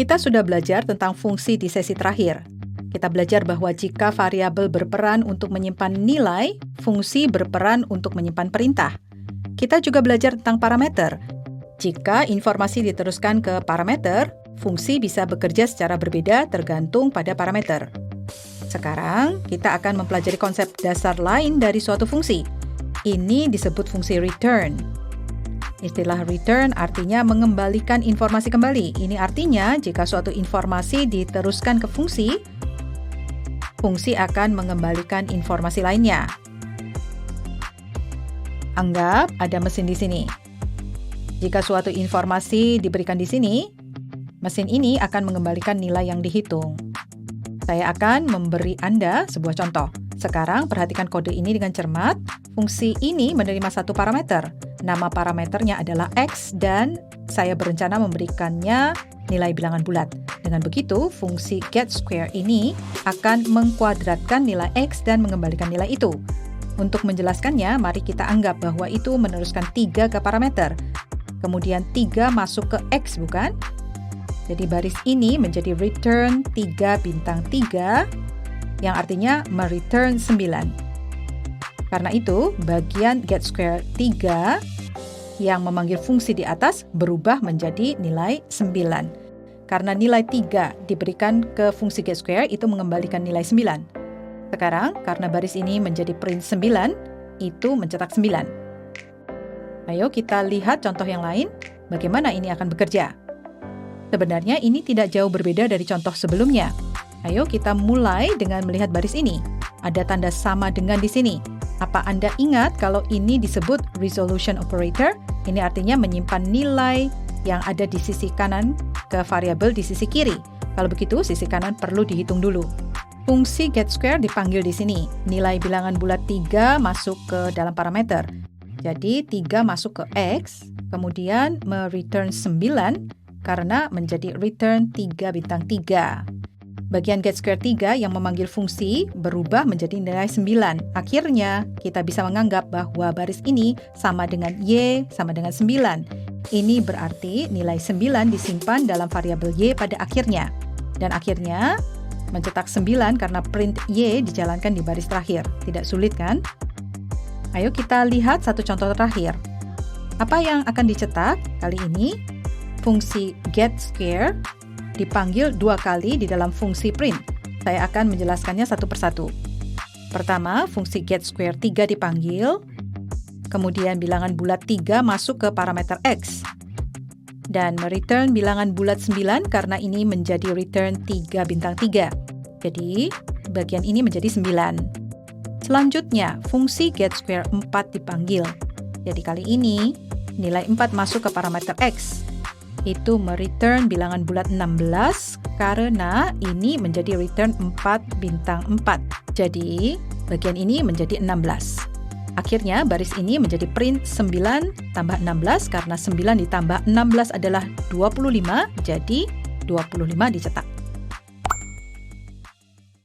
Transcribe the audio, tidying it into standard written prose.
Kita sudah belajar tentang fungsi di sesi terakhir. Kita belajar bahwa jika variabel berperan untuk menyimpan nilai, fungsi berperan untuk menyimpan perintah. Kita juga belajar tentang parameter. Jika informasi diteruskan ke parameter, fungsi bisa bekerja secara berbeda tergantung pada parameter. Sekarang, kita akan mempelajari konsep dasar lain dari suatu fungsi. Ini disebut fungsi return. Istilah return artinya mengembalikan informasi kembali. Ini artinya jika suatu informasi diteruskan ke fungsi, fungsi akan mengembalikan informasi lainnya. Anggap ada mesin di sini. Jika suatu informasi diberikan di sini, mesin ini akan mengembalikan nilai yang dihitung. Saya akan memberi Anda sebuah contoh. Sekarang perhatikan kode ini dengan cermat. Fungsi ini menerima satu parameter. Nama parameternya adalah X dan saya berencana memberikannya nilai bilangan bulat. Dengan begitu, fungsi getSquare ini akan mengkuadratkan nilai X dan mengembalikan nilai itu. Untuk menjelaskannya, mari kita anggap bahwa itu meneruskan 3 ke parameter. Kemudian 3 masuk ke X, bukan? Jadi baris ini menjadi return 3 bintang 3, yang artinya mereturn 9. Karena itu, bagian getSquare 3 yang memanggil fungsi di atas berubah menjadi nilai 9. Karena nilai 3 diberikan ke fungsi getSquare, itu mengembalikan nilai 9. Sekarang, karena baris ini menjadi print 9, itu mencetak 9. Ayo kita lihat contoh yang lain, bagaimana ini akan bekerja. Sebenarnya ini tidak jauh berbeda dari contoh sebelumnya. Ayo kita mulai dengan melihat baris ini. Ada tanda sama dengan di sini. Apa Anda ingat kalau ini disebut resolution operator? Ini artinya menyimpan nilai yang ada di sisi kanan ke variabel di sisi kiri. Kalau begitu, sisi kanan perlu dihitung dulu. Fungsi getSquare dipanggil di sini. Nilai bilangan bulat 3 masuk ke dalam parameter. Jadi 3 masuk ke X, kemudian mereturn 9 karena menjadi return 3 bintang 3. Bagian getSquare 3 yang memanggil fungsi berubah menjadi nilai 9. Akhirnya, kita bisa menganggap bahwa baris ini sama dengan Y sama dengan 9. Ini berarti nilai 9 disimpan dalam variabel Y pada akhirnya. Dan akhirnya, mencetak 9 karena print Y dijalankan di baris terakhir. Tidak sulit kan? Ayo kita lihat satu contoh terakhir. Apa yang akan dicetak kali ini? Fungsi getSquare dipanggil 2 kali di dalam fungsi print. Saya akan menjelaskannya satu persatu. Pertama, fungsi getSquare 3 dipanggil, kemudian bilangan bulat 3 masuk ke parameter X, dan mereturn bilangan bulat 9 karena ini menjadi return 3 bintang 3. Jadi, bagian ini menjadi 9. Selanjutnya, fungsi getSquare 4 dipanggil. Jadi kali ini, nilai 4 masuk ke parameter X. Itu mereturn bilangan bulat 16 karena ini menjadi return 4 bintang 4. Jadi, bagian ini menjadi 16. Akhirnya, baris ini menjadi print 9 tambah 16 karena 9 ditambah 16 adalah 25, jadi 25 dicetak.